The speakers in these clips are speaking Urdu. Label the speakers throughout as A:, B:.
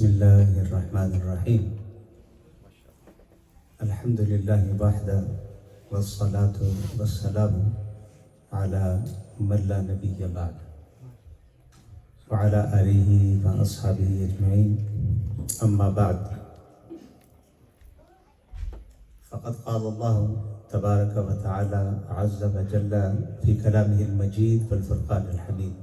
A: بسم اللہ الرحمن الرحیم الحمد للہ وحدہ والصلاة والسلام علی من لا نبی بعد وعلی آلہ واصحابہ اجمعین اما بعد فقد قال اللہ تبارک وتعالی عز وجل فی کلامہ المجید والفرقان الحمید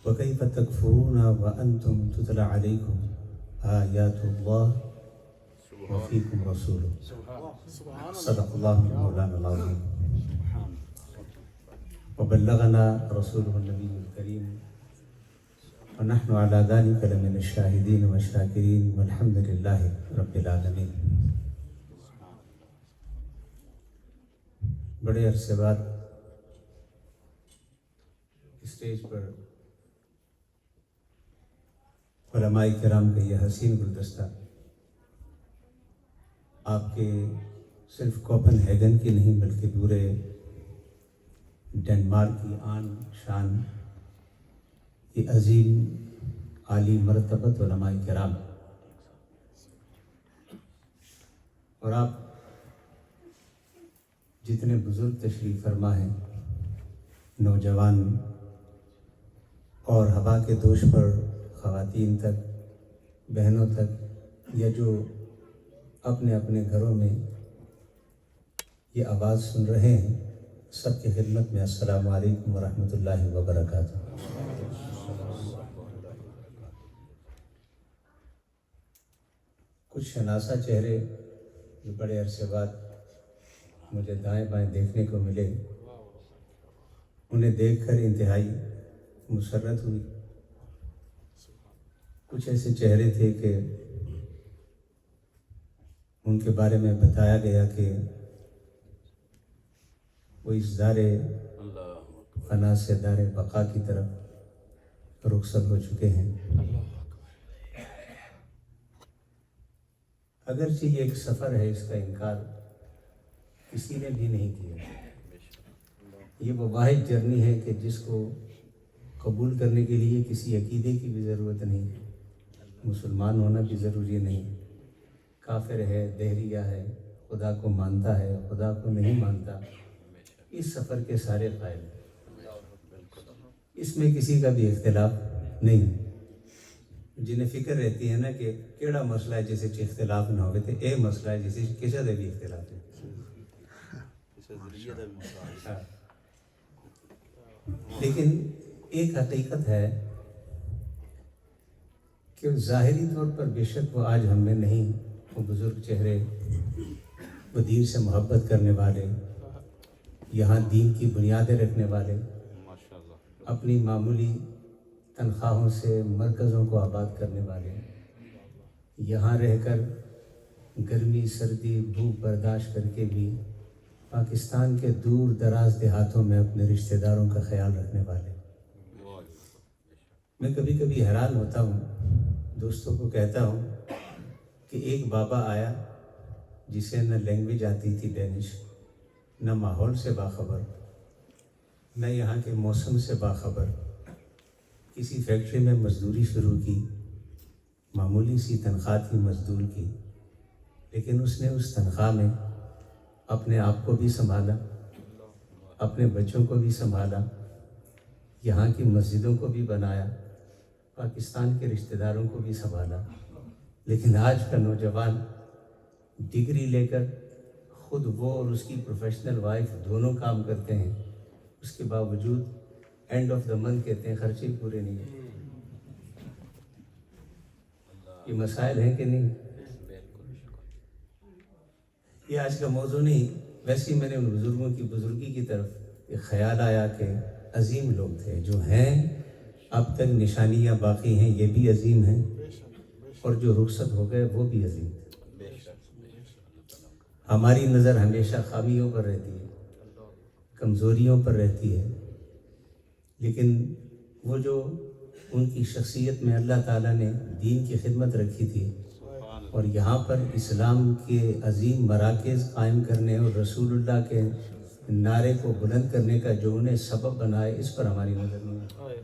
A: وَكَيْفَ تَكْفُرُونَ وَأَنْتُمْ تُتْلَى عَلَيْكُمْ آيَاتُ اللَّهِ وَفِيكُمْ رَسُولُهُ صدق اللہ مولانا العظیم وبلغنا رسوله النبی الکریم ونحن على ذلك لمن الشاہدین والشاکرین والحمد للہ رب العالمین۔ بڑے عرصے بعد اسٹیج پر علماء کرام کا یہ حسین گلدستہ آپ کے صرف کوپن ہیگن کی نہیں بلکہ پورے ڈنمارک کی آن شان یہ عظیم عالی مرتبت علماء کرام، اور آپ جتنے بزرگ تشریف فرما ہیں، نوجوان اور ہوا کے دوش پر خواتین تک، بہنوں تک، یا جو اپنے اپنے گھروں میں یہ آواز سن رہے ہیں، سب کی خدمت میں السلام علیکم ورحمۃ اللہ وبرکاتہ۔ کچھ شناسہ چہرے جو بڑے عرصے بعد مجھے دائیں بائیں دیکھنے کو ملے، انہیں دیکھ کر انتہائی مسرت ہوئی۔ کچھ ایسے چہرے تھے کہ ان کے بارے میں بتایا گیا کہ وہ اس دار فنا سے دار بقا کی طرف رخصت ہو چکے ہیں۔ اگرچہ یہ ایک سفر ہے، اس کا انکار کسی نے بھی نہیں کیا۔ یہ وہ واحد جرنی ہے کہ جس کو قبول کرنے کے لیے کسی عقیدے کی بھی ضرورت نہیں، مسلمان ہونا بھی ضروری نہیں، کافر ہے، دہریہ ہے، خدا کو مانتا ہے، خدا کو نہیں مانتا، اس سفر کے سارے قائل ہیں۔ اس میں کسی کا بھی اختلاف نہیں۔ جنہیں فکر رہتی ہے نا کہ کیڑا مسئلہ ہے جسے اختلاف نہ ہوئے، تو اے مسئلہ ہے جسے کسی دے بھی اختلاف ہے۔ لیکن ایک حقیقت ہے کہ ظاہری طور پر بے شک وہ آج ہم میں نہیں، وہ بزرگ چہرے، وہ دین سے محبت کرنے والے، یہاں دین کی بنیادیں رکھنے والے، اپنی معمولی تنخواہوں سے مرکزوں کو آباد کرنے والے، یہاں رہ کر گرمی سردی بھوک برداشت کر کے بھی پاکستان کے دور دراز دیہاتوں میں اپنے رشتہ داروں کا خیال رکھنے والے۔ میں کبھی کبھی حیران ہوتا ہوں، دوستوں کو کہتا ہوں کہ ایک بابا آیا جسے نہ لینگویج آتی تھی ڈینش، نہ ماحول سے باخبر، نہ یہاں کے موسم سے باخبر، کسی فیکٹری میں مزدوری شروع کی، معمولی سی تنخواہ تھی مزدور کی، لیکن اس نے اس تنخواہ میں اپنے آپ کو بھی سنبھالا، اپنے بچوں کو بھی سنبھالا، یہاں کی مسجدوں کو بھی بنایا، پاکستان کے رشتہ داروں کو بھی سنبھالا۔ لیکن آج کا نوجوان ڈگری لے کر خود وہ اور اس کی پروفیشنل وائف دونوں کام کرتے ہیں، اس کے باوجود اینڈ آف دا منتھ کہتے ہیں خرچے پورے نہیں ہیں۔ یہ مسائل ہیں کہ نہیں؟ یہ آج کا موضوع نہیں، ویسے ہی میں نے ان بزرگوں کی بزرگی کی طرف ایک خیال آیا کہ عظیم لوگ تھے، جو ہیں اب تک نشانیاں باقی ہیں، یہ بھی عظیم ہیں، اور جو رخصت ہو گئے وہ بھی عظیم تھے۔ ہماری نظر ہمیشہ خامیوں پر رہتی ہے، کمزوریوں پر رہتی ہے، لیکن وہ جو ان کی شخصیت میں اللہ تعالیٰ نے دین کی خدمت رکھی تھی، اور یہاں پر اسلام کے عظیم مراکز قائم کرنے اور رسول اللہ کے نعرے کو بلند کرنے کا جو انہیں سبب بنائے، اس پر ہماری نظر نہیں ہے۔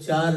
A: 4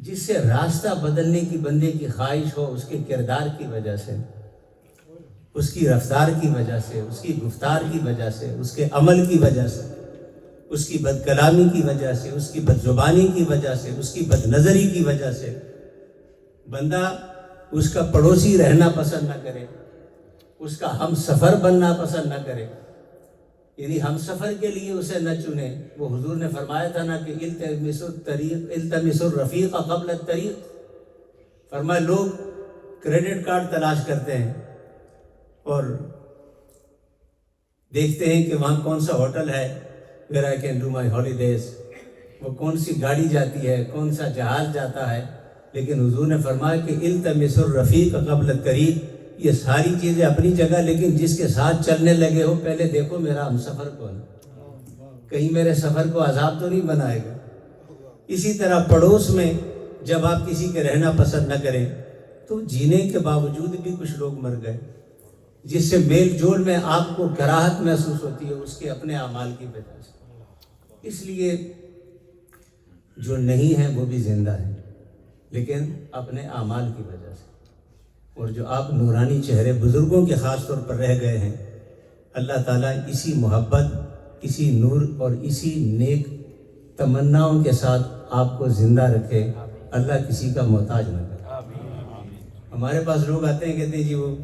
A: جس سے راستہ بدلنے کی بندے کی خواہش ہو، اس کے کردار کی وجہ سے، اس کی رفتار کی وجہ سے، اس کی گفتار کی وجہ سے، اس کے عمل کی وجہ سے، اس کی بد کلامی کی وجہ سے، اس کی بد زبانی کی وجہ سے، اس کی بد نظری کی وجہ سے بندہ اس کا پڑوسی رہنا پسند نہ کرے، اس کا ہم سفر بننا پسند نہ کرے، یعنی ہم سفر کے لیے اسے نہ چنے۔ وہ حضور نے فرمایا تھا نا کہ التمسوا الرفیق قبل الطریق، فرمایا لوگ کریڈٹ کارڈ تلاش کرتے ہیں اور دیکھتے ہیں کہ وہاں کون سا ہوٹل ہے where I can do my holidays، وہ کون سی گاڑی جاتی ہے، کون سا جہاز جاتا ہے، لیکن حضور نے فرمایا کہ التمسوا الرفیق قبل الطریق، یہ ساری چیزیں اپنی جگہ، لیکن جس کے ساتھ چلنے لگے ہو پہلے دیکھو میرا ہم سفر کون ہے، کہیں میرے سفر کو عذاب تو نہیں بنائے گا۔ اسی طرح پڑوس میں جب آپ کسی کے رہنا پسند نہ کریں تو جینے کے باوجود بھی کچھ لوگ مر گئے، جس سے میل جول میں آپ کو کراہت محسوس ہوتی ہے اس کے اپنے اعمال کی وجہ سے۔ اس لیے جو نہیں ہے وہ بھی زندہ ہے، لیکن اپنے اعمال کی وجہ سے۔ اور جو آپ نورانی چہرے بزرگوں کے خاص طور پر رہ گئے ہیں، اللہ تعالیٰ اسی محبت، اسی نور اور اسی نیک تمناؤں کے ساتھ آپ کو زندہ رکھے، اللہ کسی کا محتاج نہ کرے۔ ہمارے پاس لوگ آتے ہیں کہتے ہیں جی وہ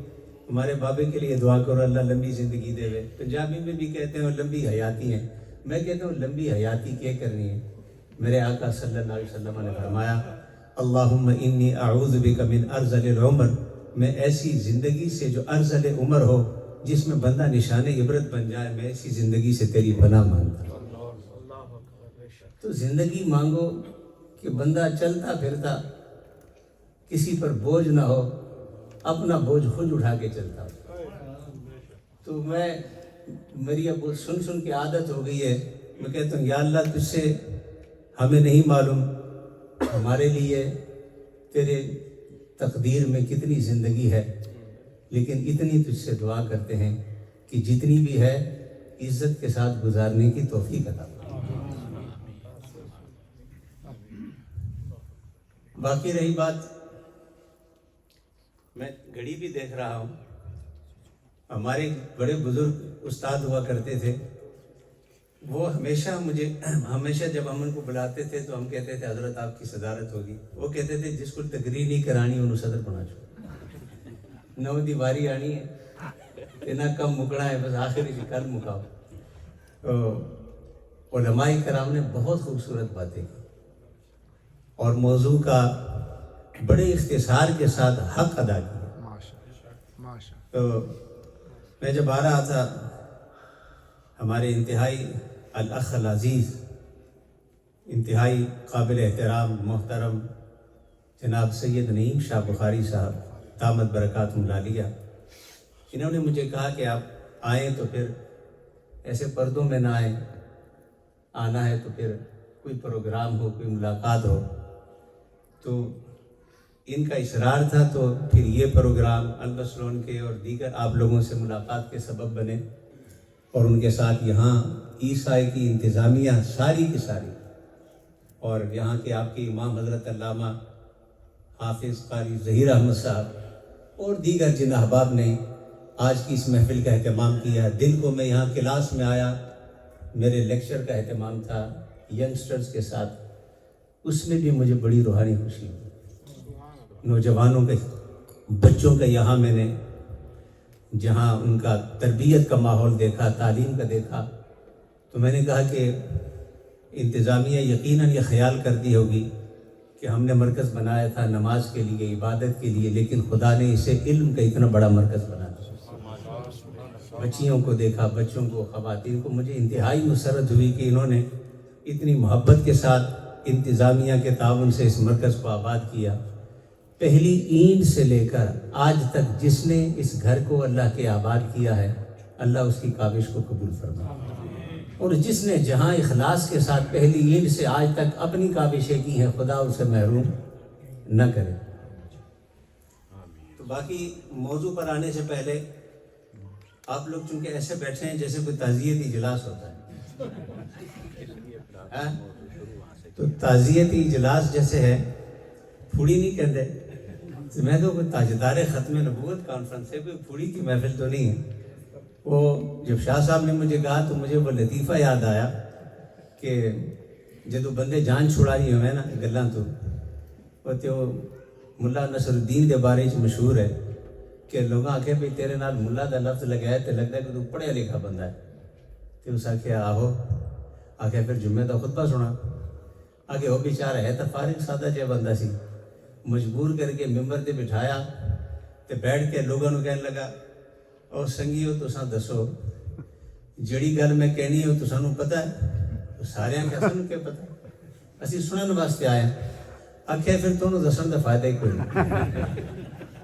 A: ہمارے بابے کے لیے دعا کرو اللہ لمبی زندگی دے وے، پنجابی میں بھی کہتے ہیں وہ لمبی حیاتی ہیں۔ میں کہتا ہوں لمبی حیاتی کیا کرنی ہے؟ میرے آقا صلی اللہ علیہ وسلم نے فرمایا اللہم انی اعوذ بک من ارذل العمر، میں ایسی زندگی سے جو ارذل عمر ہو، جس میں بندہ نشان عبرت بن جائے، میں ایسی زندگی سے تیری پناہ مانگتا ہوں۔ تو زندگی مانگو کہ بندہ چلتا پھرتا کسی پر بوجھ نہ ہو، اپنا بوجھ خود اٹھا کے چلتا ہو۔ تو میری اب سن کے عادت ہو گئی ہے، میں کہتا ہوں یا اللہ تجھ سے ہمیں نہیں معلوم ہمارے لیے تیرے تقدیر میں کتنی زندگی ہے، لیکن اتنی تجھ سے دعا کرتے ہیں کہ جتنی بھی ہے عزت کے ساتھ گزارنے کی توفیق عطا فرما۔ باقی رہی بات، میں گھڑی بھی دیکھ رہا ہوں، ہمارے بڑے بزرگ استاد ہوا کرتے تھے، وہ ہمیشہ جب ہم ان کو بلاتے تھے تو ہم کہتے تھے حضرت آپ کی صدارت ہوگی، وہ کہتے تھے جس کو تقریر نہیں کرانی انہوں صدر بنا چھوڑ، نو دی واری آنی ہے اتنا کم مکڑا ہے، بس آخری جی کل مکاؤ۔ علماء کرام نے بہت خوبصورت باتیں کی اور موضوع کا بڑے اختصار کے ساتھ حق ادا کیا۔ تو میں جب آ رہا تھا، ہمارے انتہائی الاخ العزیز، انتہائی قابل احترام محترم جناب سید نعیم شاہ بخاری صاحب دامت برکاتہم العالیہ، انہوں نے مجھے کہا کہ آپ آئیں تو پھر ایسے پردوں میں نہ آئیں، آنا ہے تو پھر کوئی پروگرام ہو، کوئی ملاقات ہو۔ تو ان کا اصرار تھا، تو پھر یہ پروگرام البسلون کے اور دیگر آپ لوگوں سے ملاقات کے سبب بنے، اور ان کے ساتھ یہاں عیسائی کی انتظامیہ ساری کی ساری، اور یہاں کے آپ کے امام حضرت علامہ حافظ قاری ظہیر احمد صاحب اور دیگر جن احباب نے آج کی اس محفل کا اہتمام کیا۔ دن کو میں یہاں کلاس میں آیا، میرے لیکچر کا اہتمام تھا ینگسٹرز کے ساتھ، اس میں بھی مجھے بڑی روحانی خوشی ہوئی۔ نوجوانوں کے بچوں کا یہاں میں نے جہاں ان کا تربیت کا ماحول دیکھا، تعلیم کا دیکھا، تو میں نے کہا کہ انتظامیہ یقیناً یہ خیال کرتی ہوگی کہ ہم نے مرکز بنایا تھا نماز کے لیے، عبادت کے لیے، لیکن خدا نے اسے علم کا اتنا بڑا مرکز بنا دیا۔ بچیوں کو دیکھا، بچوں کو، خواتین کو، مجھے انتہائی مسرت ہوئی کہ انہوں نے اتنی محبت کے ساتھ انتظامیہ کے تعاون سے اس مرکز کو آباد کیا۔ پہلی اینٹ سے لے کر آج تک جس نے اس گھر کو اللہ کے آباد کیا ہے، اللہ اس کی کاوش کو قبول فرمائے، اور جس نے جہاں اخلاص کے ساتھ پہلی اینٹ سے آج تک اپنی کاوشیں کی ہیں، خدا اسے محروم نہ کرے۔ تو باقی موضوع پر آنے سے پہلے آپ لوگ چونکہ ایسے بیٹھے ہیں جیسے کوئی تعزیتی اجلاس ہوتا ہے، تو تعزیتی اجلاس جیسے ہے پھوڑی نہیں کہتے. تو میں تو کوئی تاجدار ختم نبوت کانفرنس ہے, کوئی پھوڑی کی محفل تو نہیں ہے. وہ جب شاہ صاحب نے مجھے کہا تو مجھے وہ لطیفہ یاد آیا کہ جدو بندے جان چھڑائی ہوئے نا گلاں تو ملا نصر الدین کے بارے مشہور ہے کہ لوگ آخیا بھائی تیرے نال ملا دا لفظ لگایا تو لگتا ہے کہ تو پڑھیا لکھا بندہ ہے. تو اس آخیا آہو, آخیا پھر جمعے کا خطبہ سنا. آگے وہ بیچارہ ہے تو فارغ سادہ جہا بندہ سی, مجبور کر کے ممبر تے بٹھایا تو بیٹھ کے لوگوں کو کہنے لگا اور سنگیو تساں دسو جڑی گل میں کہنی ہے تو سانوں پتہ ہے. تو سارے آخیا سانوں کیا پتہ, اسی سنن واسطے آئے. آخیا پھر تمہیں دسن کا فائدہ ہی کوئی نہیں.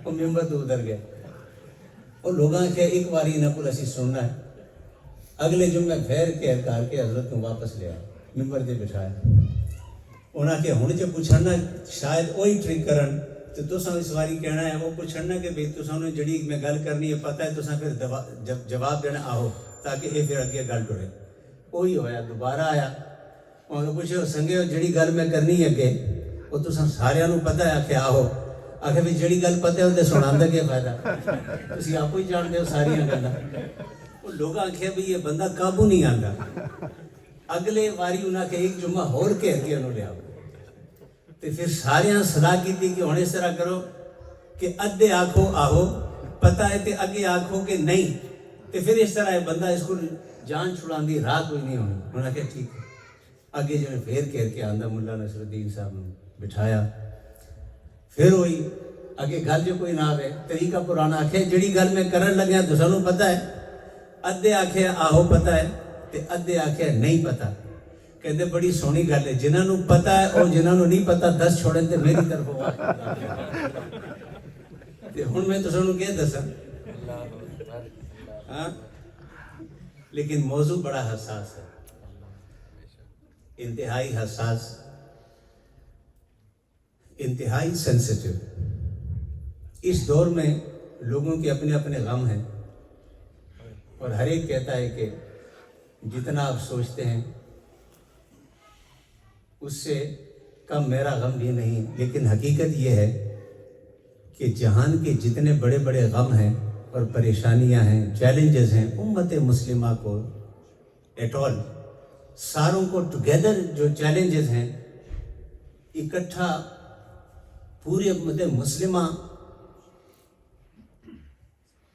A: وہ ممبر تو ادھر گئے. وہ لوگ آخیا ایک باری انہوں کو اسی سننا ہے. اگلے جمعے پھیر کے کر کے حضرت کو واپس لیا, ممبر تے بٹھایا. انہاں کہ ہن جو پوچھنا شاید وہی ٹرک کرن تو تساں اس باری کہنا ہے وہ پوچھنا کہ بھئی تساں نے جڑی میں گل کرنی ہے پتہ ہے تساں پھر جواب دینا آہو تاکہ یہ پھر اگے گل ٹرے. وہی ہویا, دوبارہ آیا. انہوں نے پوچھو سنگے جڑی گل میں کرنی ہے اگے وہ تساں سارے نوں پتہ ہے. آخیا آہو. آخر بھی جڑی گل پتہ ہے وہ سنان کا کیا فائدہ, تسی آپ ہی جانتے ہو ساری گلاں. وہ لوگ آخیا بھی یہ بندہ قابو نہیں آتا. اگلے واری انہاں کے ایک جمعہ ہور کے اگے انہوں لیا تو پھر سارے صلاح کی تھی کہ ہوں اس طرح کرو کہ ادھے آکھو آہو پتہ ہے تے اگے آکھو کہ نہیں, تو پھر اس طرح بندہ اس کو جان چھڑان دی راہ کوئی نہیں ہونی. انہوں نے کہا ٹھیک ہے. اگے جو پھر کہہ کے آندہ ملا نصر الدین صاحب نے بٹھایا. پھر وہی اگے گل جو کوئی نہ آئے, طریقہ پرانا. آخیا جڑی گل میں کرن لگیا تو سانوں پتہ ہے. ادھے آخیا آہو پتہ ہے تے ادھے آخیا نہیں پتہ. کہتے بڑی سونی گل ہے, جنہوں نے پتہ ہے اور جنہوں نے نہیں پتہ دس چھوڑیں تے میری طرف ہوں میں تو سانوں کیا دساں. ہاں لیکن موضوع بڑا حساس ہے, انتہائی حساس, انتہائی سینسیٹیو. اس دور میں لوگوں کے اپنے اپنے غم ہیں اور ہر ایک کہتا ہے کہ جتنا آپ سوچتے ہیں اس سے کم میرا غم بھی نہیں. لیکن حقیقت یہ ہے کہ جہان کے جتنے بڑے بڑے غم ہیں اور پریشانیاں ہیں, چیلنجز ہیں, امت مسلمہ کو ایٹ آل ساروں کو ٹوگیدر جو چیلنجز ہیں اکٹھا پوری امت مسلمہ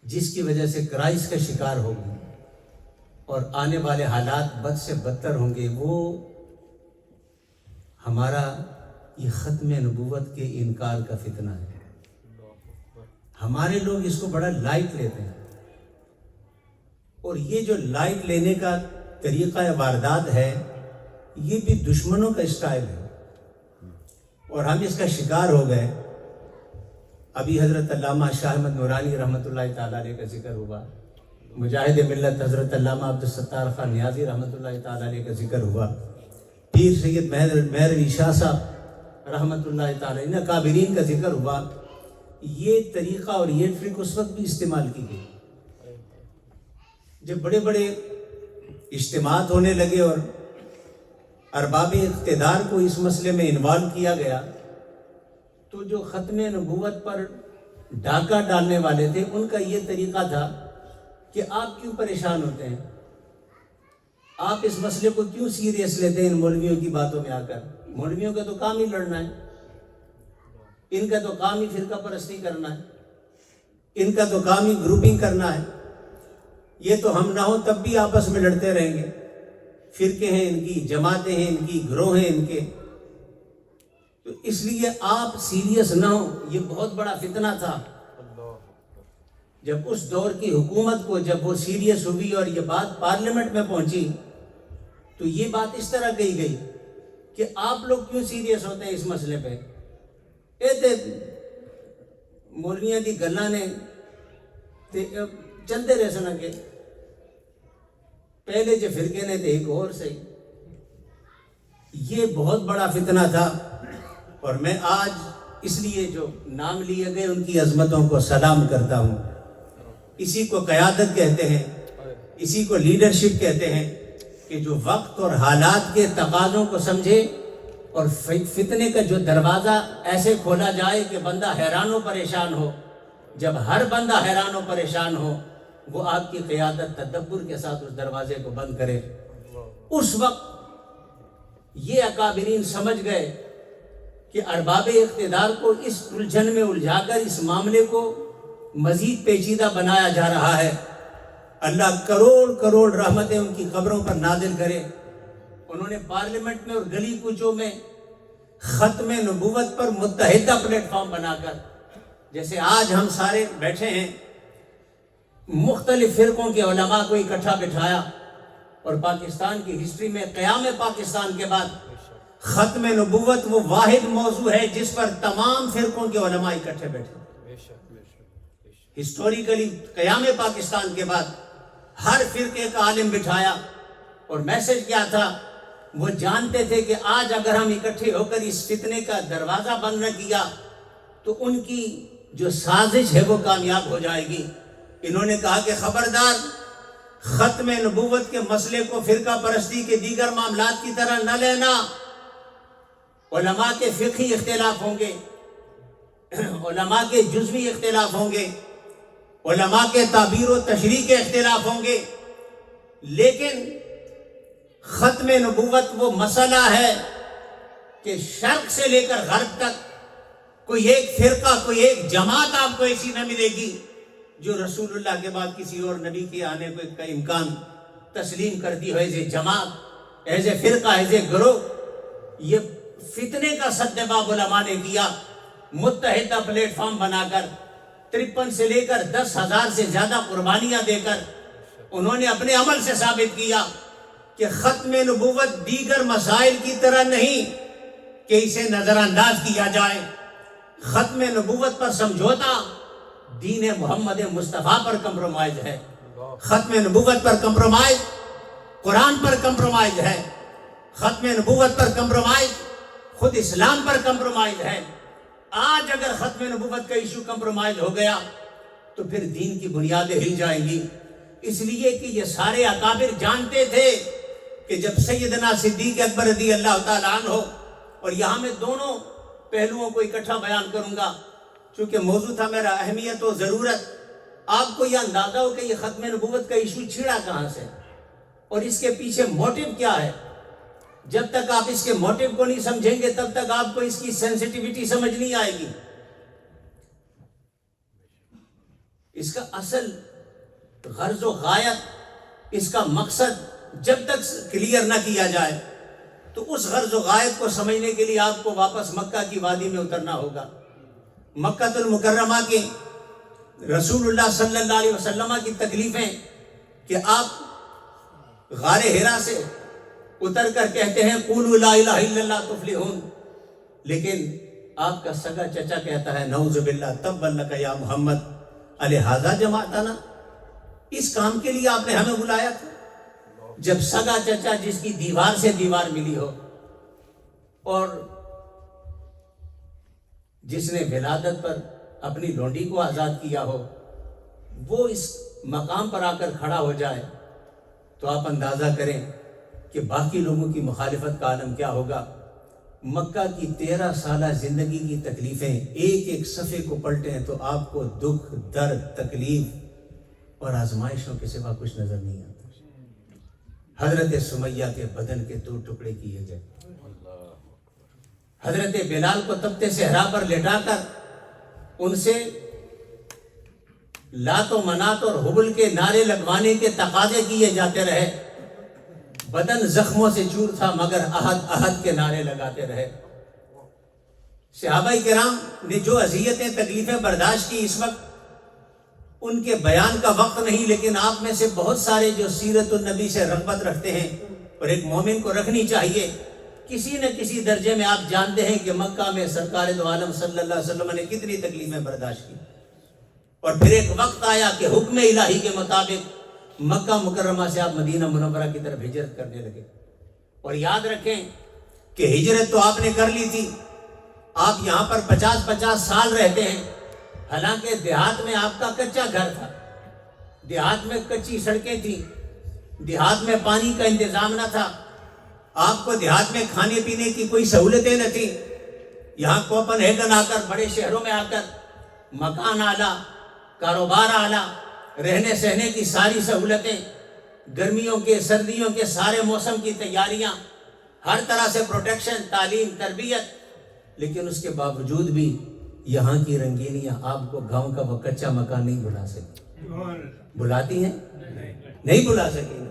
A: جس کی وجہ سے کرائس کا شکار ہوگی اور آنے والے حالات بد سے بدتر ہوں گے, وہ ہمارا یہ ختم نبوت کے انکار کا فتنہ ہے. ہمارے لوگ اس کو بڑا لائٹ لیتے ہیں اور یہ جو لائٹ لینے کا طریقہ واردات ہے یہ بھی دشمنوں کا اسٹائل ہے اور ہم اس کا شکار ہو گئے. ابھی حضرت علامہ شاہ احمد نورانی رحمۃ اللہ تعالیٰ علیہ کا ذکر ہوا, مجاہد ملت حضرت علامہ عبدالستار خان نیازی رحمۃ اللہ تعالیٰ علیہ کا ذکر ہوا, پیر سید مہروی شاہ صاحب رحمۃ اللہ تعالیٰ علیہ کابرین کا ذکر ہوا. یہ طریقہ اور یہ ٹرک اس وقت بھی استعمال کی گئی جب بڑے بڑے اجتماعات ہونے لگے اور ارباب اقتدار کو اس مسئلے میں انوالو کیا گیا. تو جو ختم نبوت پر ڈاکہ ڈالنے والے تھے ان کا یہ طریقہ تھا کہ آپ کیوں پریشان ہوتے ہیں, آپ اس مسئلے کو کیوں سیریس لیتے ہیں ان مولویوں کی باتوں میں آ کر. مولویوں کا تو کام ہی لڑنا ہے, ان کا تو کام ہی فرقہ پرستی کرنا ہے, ان کا تو کام ہی گروپنگ کرنا ہے. یہ تو ہم نہ ہوں تب بھی آپس میں لڑتے رہیں گے. فرقے ہیں ان کی, جماعتیں ہیں ان کی, گروہ ہیں ان کے. تو اس لیے آپ سیریس نہ ہوں. یہ بہت بڑا فتنہ تھا جب اس دور کی حکومت کو جب وہ سیریس ہوئی اور یہ بات پارلیمنٹ میں پہنچی تو یہ بات اس طرح کہی گئی کہ آپ لوگ کیوں سیریس ہوتے ہیں اس مسئلے پہ. مولویاں دی گلاں نے چلتے رہ سنا کے پہلے جو فرقے نے تھے ایک اور صحیح. یہ بہت بڑا فتنہ تھا اور میں آج اس لیے جو نام لیے گئے ان کی عظمتوں کو سلام کرتا ہوں. اسی کو قیادت کہتے ہیں, اسی کو لیڈرشپ کہتے ہیں کہ جو وقت اور حالات کے تقاضوں کو سمجھے
B: اور فتنے کا جو دروازہ ایسے کھولا جائے کہ بندہ حیران و پریشان ہو. جب ہر بندہ حیران و پریشان ہو وہ آپ کی قیادت تدبر کے ساتھ اس دروازے کو بند کرے. اس وقت یہ اکابرین سمجھ گئے کہ ارباب اقتدار کو اس الجھن میں الجھا کر اس معاملے کو مزید پیچیدہ بنایا جا رہا ہے. اللہ کروڑ کروڑ رحمتیں ان کی قبروں پر نازل کرے. انہوں نے پارلیمنٹ میں اور گلی کوچوں میں ختم نبوت پر متحدہ پلیٹ فارم بنا کر، جیسے آج ہم سارے بیٹھے ہیں، مختلف فرقوں کے علماء کو اکٹھا بٹھایا اور پاکستان کی ہسٹری میں قیام پاکستان کے بعد ختم نبوت وہ واحد موضوع ہے جس پر تمام فرقوں کے علماء اکٹھے بیٹھے. ہسٹوریکلی قیام پاکستان کے بعد ہر فرقے کا عالم بٹھایا اور میسج کیا تھا؟ وہ جانتے تھے کہ آج اگر ہم اکٹھے ہو کر اس فتنے کا دروازہ بند نہ کیا تو ان کی جو سازش ہے وہ کامیاب ہو جائے گی. انہوں نے کہا کہ خبردار، ختم نبوت کے مسئلے کو فرقہ پرستی کے دیگر معاملات کی طرح نہ لینا. علماء کے فقہی اختلاف ہوں گے، علماء کے جزوی اختلاف ہوں گے، علماء کے تعبیر و تشریح کے اختلاف ہوں گے، لیکن ختم نبوت وہ مسئلہ ہے کہ شرق سے لے کر غرب تک کوئی ایک فرقہ، کوئی ایک جماعت آپ کو ایسی نہ ملے گی جو رسول اللہ کے بعد کسی اور نبی کے آنے کا امکان تسلیم کرتی ہو. ایز اے جماعت، ایز اے فرقہ، ایز اے گروہ. یہ فتنے کا سدباب علماء نے کیا، متحدہ پلیٹ فارم بنا کر 53 سے لے کر 10,000 سے زیادہ قربانیاں دے کر انہوں نے اپنے عمل سے ثابت کیا کہ ختم نبوت دیگر مسائل کی طرح نہیں کہ اسے نظر انداز کیا جائے. ختم نبوت پر سمجھوتا دین محمد مصطفیٰ پر کمپرومائز ہے. ختم نبوت پر کمپرومائز قرآن پر کمپرومائز ہے. ختم نبوت پر کمپرومائز خود اسلام پر کمپرومائز ہے. آج اگر ختم نبوت کا ایشو کمپرومائز ہو گیا تو پھر دین کی بنیادیں ہل جائیں گی. اس لیے کہ یہ سارے اکابر جانتے تھے کہ جب سیدنا صدیق اکبر رضی اللہ تعالیٰ عنہ ہو، اور یہاں میں دونوں پہلوؤں کو اکٹھا بیان کروں گا چونکہ موضوع تھا میرا اہمیت و ضرورت. آپ کو یہ اندازہ ہو کہ یہ ختم نبوت کا ایشو چھڑا کہاں سے اور اس کے پیچھے موٹیو کیا ہے. جب تک آپ اس کے موٹیو کو نہیں سمجھیں گے تب تک آپ کو اس کی سینسٹیوٹی سمجھ نہیں آئے گی. اس کا اصل غرض و غایت، اس کا مقصد جب تک کلیئر نہ کیا جائے تو اس غرض و غایت کو سمجھنے کے لیے آپ کو واپس مکہ کی وادی میں اترنا ہوگا. مکہ المکرمہ کے رسول اللہ صلی اللہ علیہ وسلم کی تکلیفیں کہ آپ غار حرا سے اتر کر کہتے ہیں قولوا لا الہ الا اللہ تفلحون، لیکن آپ کا سگا چچا کہتا ہے نعوذ باللہ تبا لک یا محمد الہذا جماعتنا، اس کام کے لیے آپ نے ہمیں بلایا تھا. جب سگا چچا جس کی دیوار سے دیوار ملی ہو اور جس نے ولادت پر اپنی لونڈی کو آزاد کیا ہو وہ اس مقام پر آ کر کھڑا ہو جائے تو آپ اندازہ کریں کہ باقی لوگوں کی مخالفت کا عالم کیا ہوگا. مکہ کی 13 سالہ زندگی کی تکلیفیں ایک ایک صفحے کو پلٹیں تو آپ کو دکھ، درد، تکلیف اور آزمائشوں کے سوا کچھ نظر نہیں آتا. حضرت سمیہ کے بدن کے 2 ٹکڑے کیے گئے. حضرت بلال کو تپتے صحرا پر لٹا کر ان سے لات و منات اور حبل کے نعرے لگوانے کے تقاضے کیے جاتے رہے. بدن زخموں سے چور تھا مگر احد احد کے نعرے لگاتے رہے. صحابہ کرام نے جو اذیتیں تکلیفیں برداشت کی اس وقت ان کے بیان کا وقت نہیں، لیکن آپ میں سے بہت سارے جو سیرت النبی سے رغبت رکھتے ہیں اور ایک مومن کو رکھنی چاہیے، کسی نہ کسی درجے میں آپ جانتے ہیں کہ مکہ میں سرکار دو عالم صلی اللہ علیہ وسلم نے کتنی تکلیفیں برداشت کی. اور پھر ایک وقت آیا کہ حکم الہی کے مطابق مکہ مکرمہ سے آپ مدینہ منورہ کی طرف ہجرت کرنے لگے. اور یاد رکھیں کہ ہجرت تو آپ نے کر لی تھی، آپ یہاں پر 50-50 سال رہتے ہیں، حالانکہ دیہات میں آپ کا کچا گھر تھا، دیہات میں کچی سڑکیں تھیں، دیہات میں پانی کا انتظام نہ تھا. آپ کو دیہات میں کھانے پینے کی کوئی سہولتیں نہ تھیں. یہاں کوپن ہیگن آ کر، بڑے شہروں میں آ کر مکان اعلیٰ، کاروبار اعلیٰ، رہنے سہنے کی ساری سہولتیں، گرمیوں کے سردیوں کے سارے موسم کی تیاریاں، ہر طرح سے پروٹیکشن، تعلیم، تربیت. لیکن اس کے باوجود بھی یہاں کی رنگینیاں آپ کو گاؤں کا وہ کچا مکان نہیں بھلا سکتی. بلاتی ہیں؟ نہیں بلا سکی.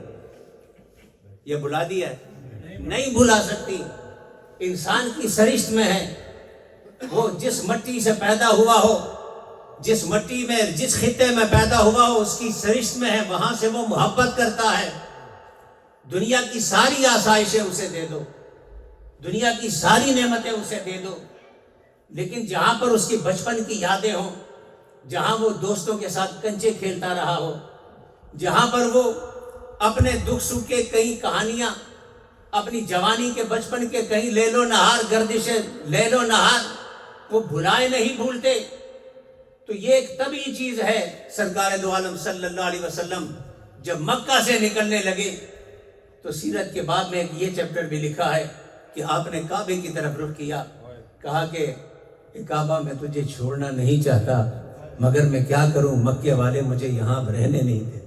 B: یہ بلا دیا ہے؟ نہیں بلا سکتی. انسان کی سرشت میں ہے. وہ جس مٹی سے پیدا ہوا ہو، جس مٹی میں، جس خطے میں پیدا ہوا ہو، اس کی سرشت میں ہے. وہاں سے وہ محبت کرتا ہے. دنیا کی ساری آسائشیں اسے دے دو، دنیا کی ساری نعمتیں اسے دے دو، لیکن جہاں پر اس کی بچپن کی یادیں ہوں، جہاں وہ دوستوں کے ساتھ کنچے کھیلتا رہا ہو، جہاں پر وہ اپنے دکھ سکھ کے کئی کہانیاں، اپنی جوانی کے بچپن کے کہیں لیل و نہار گردشیں، لیل و نہار وہ بھلائے نہیں بھولتے. تو یہ ایک طبعی چیز ہے. سرکار دو عالم صلی اللہ علیہ وسلم جب مکہ سے نکلنے لگے تو سیرت کے بعد میں یہ چیپٹر بھی لکھا ہے کہ آپ نے کعبے کی طرف رخ کیا. کہا کہ کعبہ میں تجھے چھوڑنا نہیں چاہتا، مگر میں کیا کروں، مکے والے مجھے یہاں رہنے نہیں دیتے.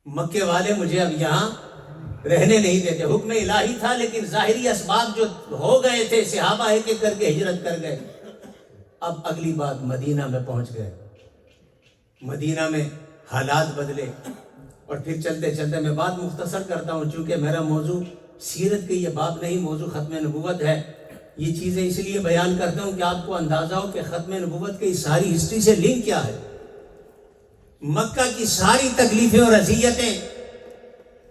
B: مکے والے مجھے اب یہاں رہنے نہیں دیتے. حکم الہی تھا، لیکن ظاہری اسباب جو ہو گئے تھے، صحابہ ایک ایک کر کے ہجرت کر گئے. اب اگلی بات، مدینہ میں پہنچ گئے. مدینہ میں حالات بدلے. اور پھر چلتے چلتے میں بات مختصر کرتا ہوں، چونکہ میرا موضوع سیرت کے یہ باب نہیں، موضوع ختم نبوت ہے. یہ چیزیں اس لیے بیان کرتا ہوں کہ آپ کو اندازہ ہو کہ ختم نبوت کی ساری ہسٹری سے لنک کیا ہے. مکہ کی ساری تکلیفیں اور اذیتیں،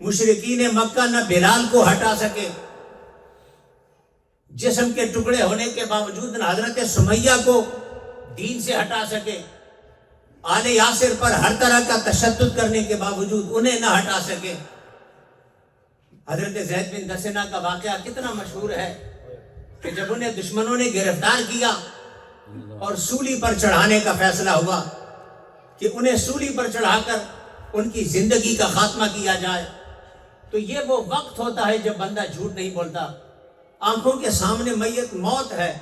B: مشرکین مکہ نہ بلال کو ہٹا سکے، جسم کے ٹکڑے ہونے کے باوجود نہ حضرت سمیہ کو دین سے ہٹا سکے، آل یاسر پر ہر طرح کا تشدد کرنے کے باوجود انہیں نہ ہٹا سکے. حضرت زید بن دسنہ کا واقعہ کتنا مشہور ہے کہ جب انہیں دشمنوں نے گرفتار کیا اور سولی پر چڑھانے کا فیصلہ ہوا کہ انہیں سولی پر چڑھا کر ان کی زندگی کا خاتمہ کیا جائے، تو یہ وہ وقت ہوتا ہے جب بندہ جھوٹ نہیں بولتا. آنکھوں کے سامنے میت موت ہے،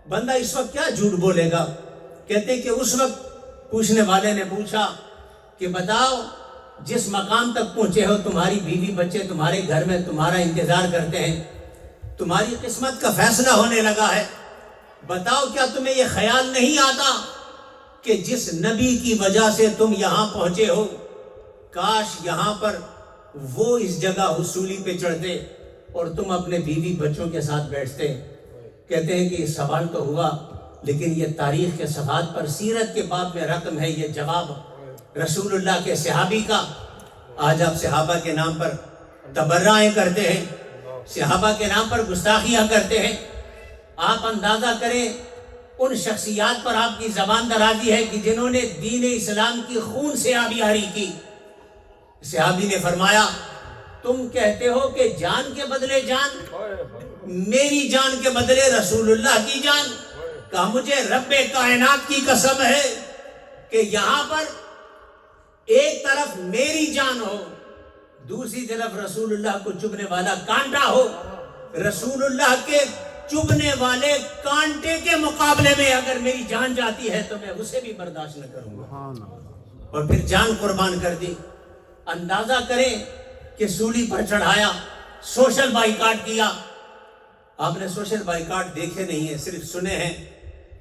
B: بندہ اس وقت کیا جھوٹ بولے گا. کہتے ہیں کہ اس وقت پوچھنے والے نے پوچھا کہ بتاؤ، جس مقام تک پہنچے ہو، تمہاری بیوی بچے تمہارے گھر میں تمہارا انتظار کرتے ہیں، تمہاری قسمت کا فیصلہ ہونے لگا ہے، بتاؤ کیا تمہیں یہ خیال نہیں آتا کہ جس نبی کی وجہ سے تم یہاں پہنچے ہو، کاش یہاں پر وہ اس جگہ حصولی پہ چڑھتے اور تم اپنے بیوی بچوں کے ساتھ بیٹھتے. کہتے ہیں کہ یہ سوال تو ہوا، لیکن یہ تاریخ کے صفحات پر سیرت کے باب میں رقم ہے. یہ جواب رسول اللہ کے صحابی کا. آج آپ صحابہ کے نام پر تبرائیں کرتے ہیں، صحابہ کے نام پر گستاخیاں کرتے ہیں. آپ اندازہ کریں ان شخصیات پر آپ کی زبان درازی ہے کہ جنہوں نے دین اسلام کی خون سے آبیاری کی. صحابی نے فرمایا، تم کہتے ہو کہ جان کے بدلے جان، میری جان کے بدلے رسول اللہ کی جان. کہا مجھے رب کائنات کی قسم ہے کہ یہاں پر ایک طرف میری جان ہو، دوسری طرف رسول اللہ کو چبھنے والا کانٹا ہو. رسول اللہ کے چبھنے والے کانٹے کے مقابلے میں اگر میری جان جاتی ہے تو میں اسے بھی برداشت نہ کروں گا. اور پھر جان قربان کر دی. اندازہ کریں کہ سولی پر چڑھایا، سوشل بائیکاٹ کیا. آپ نے سوشل بائیکاٹ دیکھے نہیں ہیں، صرف سنے ہیں،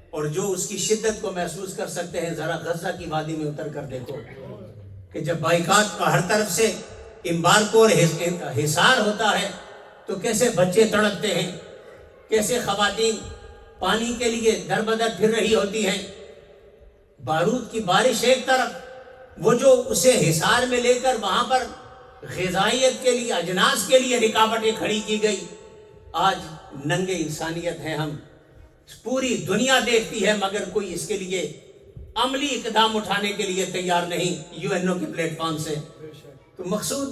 B: اور جو اس کی شدت کو محسوس کر سکتے ہیں ذرا غزہ کی وادی میں اتر کر دیکھو کہ جب بائیکاٹ کا ہر طرف سے امبارکو اور حصار ہوتا ہے تو کیسے بچے تڑپتے ہیں، کیسے خواتین پانی کے لیے در بدر پھر رہی ہوتی ہیں. بارود کی بارش ایک طرف، وہ جو اسے حصار میں لے کر وہاں پر غذائیت کے لیے، اجناس کے لیے رکاوٹیں کھڑی کی گئی. آج ننگے انسانیت ہیں ہم، پوری دنیا دیکھتی ہے، مگر کوئی اس کے لیے عملی اقدام اٹھانے کے لیے تیار نہیں یو این او کے پلیٹ فارم سے. تو مقصود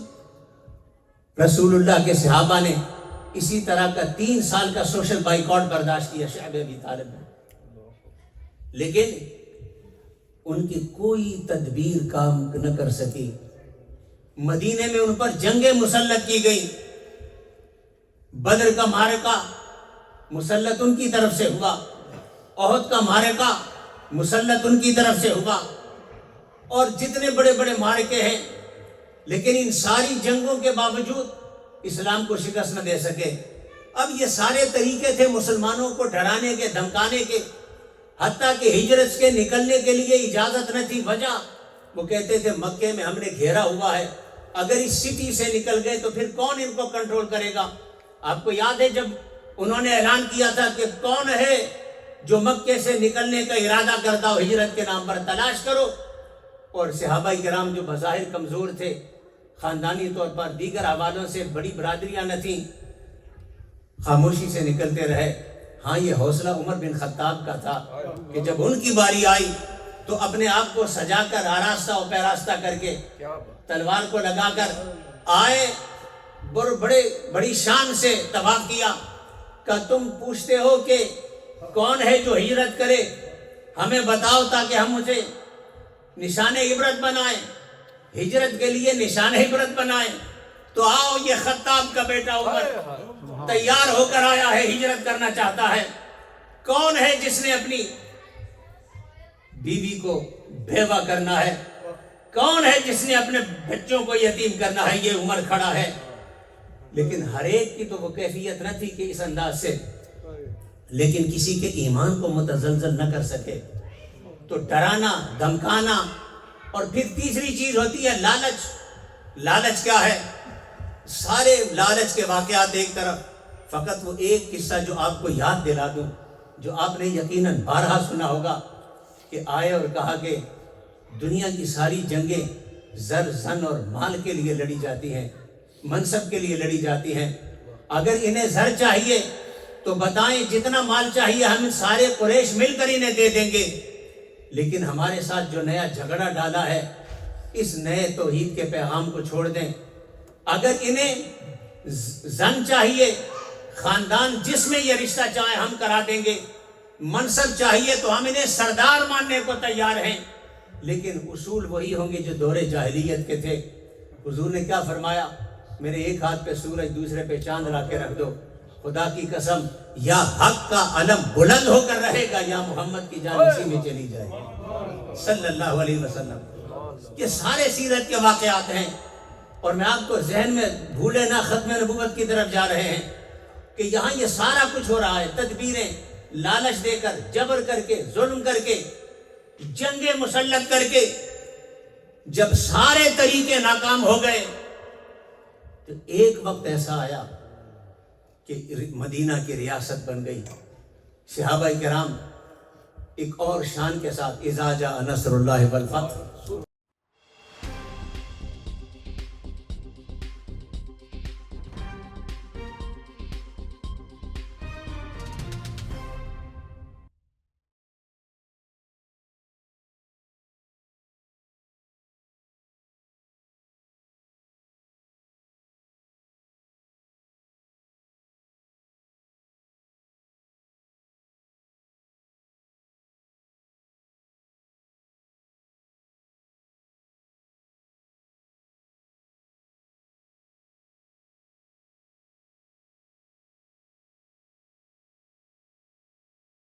B: رسول اللہ کے صحابہ نے اسی طرح کا 3 سال کا سوشل بائیکاٹ برداشت کیا شعب ابی طالب نے، لیکن ان کی کوئی تدبیر کام نہ کر سکی. مدینے میں ان پر جنگیں مسلط کی گئی. بدر کا معرکہ مسلط ان کی طرف سے ہوا, احد کا معرکہ مسلط ان کی طرف سے ہوا, اور جتنے بڑے بڑے معرکے ہیں, لیکن ان ساری جنگوں کے باوجود اسلام کو شکست نہ دے سکے. اب یہ سارے طریقے تھے مسلمانوں کو ڈرانے کے, دھمکانے کے, حتیٰ کہ ہجرت کے نکلنے کے لیے اجازت نہ تھی. وجہ وہ کہتے تھے مکے میں ہم نے گھیرا ہوا ہے, اگر اس سٹی سے نکل گئے تو پھر کون ان کو کنٹرول کرے گا. آپ کو یاد ہے جب انہوں نے اعلان کیا تھا کہ کون ہے جو مکے سے نکلنے کا ارادہ کرتا ہو, ہجرت کے نام پر تلاش کرو. اور صحابہ کرام جو بظاہر کمزور تھے, خاندانی طور پر دیگر حوالوں سے بڑی برادریاں نہ تھیں, خاموشی سے نکلتے رہے. ہاں یہ حوصلہ عمر بن خطاب کا تھا کہ جب ان کی باری آئی تو اپنے آپ کو سجا کر آراستہ و پیراستہ کر کے تلوار کو لگا کر آئے, بڑی شان سے طواف کیا. کہ تم پوچھتے ہو کہ کون ہے جو ہجرت کرے, ہمیں بتاؤ تاکہ ہم اسے نشان عبرت بنائیں, ہجرت کے لیے نشان عبرت بنائیں. تو آؤ, یہ خطاب کا بیٹا عمر تیار ہو کر آیا ہے, ہجرت کرنا چاہتا ہے. کون ہے جس نے اپنی بیوی کو بیوہ کرنا ہے, کون ہے جس نے اپنے بچوں کو یتیم کرنا ہے. یہ عمر کھڑا ہے. لیکن ہر ایک کی تو وہ کیفیت نہ تھی کہ اس انداز سے, لیکن کسی کے ایمان کو متزلزل نہ کر سکے. تو ڈرانا, دھمکانا, اور پھر تیسری چیز ہوتی ہے لالچ. لالچ کیا ہے؟ سارے لالچ کے واقعات ایک طرف, فقط وہ ایک قصہ جو آپ کو یاد دلا دوں, جو آپ نے یقیناً بارہا سنا ہوگا, کہ آئے اور کہا کہ دنیا کی ساری جنگیں زر, زن اور مال کے لیے لڑی جاتی ہیں, منصب کے لیے لڑی جاتی ہیں. اگر انہیں زر چاہیے تو بتائیں, جتنا مال چاہیے ہم سارے قریش مل کر انہیں دے دیں گے. لیکن ہمارے ساتھ جو نیا جھگڑا ڈالا ہے, اس نئے توحید کے پیغام کو چھوڑ دیں. اگر انہیں زن چاہیے, خاندان جس میں یہ رشتہ چاہے ہم کرا دیں گے. منصب چاہیے تو ہم انہیں سردار ماننے کو تیار ہیں, لیکن اصول وہی ہوں گے جو دور جاہلیت کے تھے. حضور نے کیا فرمایا؟ میرے ایک ہاتھ پہ سورج, دوسرے پہ چاند لا کے رکھ دو, خدا کی قسم یا حق کا علم بلند ہو کر رہے گا یا محمد کی جان اسی میں چلی جائے گی صلی اللہ علیہ وسلم. یہ سارے سیرت کے واقعات ہیں, اور میں آپ کو ذہن میں بھولے نہ ختم نبوت کی طرف جا رہے ہیں کہ یہاں یہ سارا کچھ ہو رہا ہے. تدبیریں لالچ دے کر, جبر کر کے, ظلم کر کے, جنگیں مسلط کر کے, جب سارے طریقے ناکام ہو گئے تو ایک وقت ایسا آیا کہ مدینہ کی ریاست بن گئی. صحابہ کرام ایک اور شان کے ساتھ, اذا جاء نصر اللہ والفتح,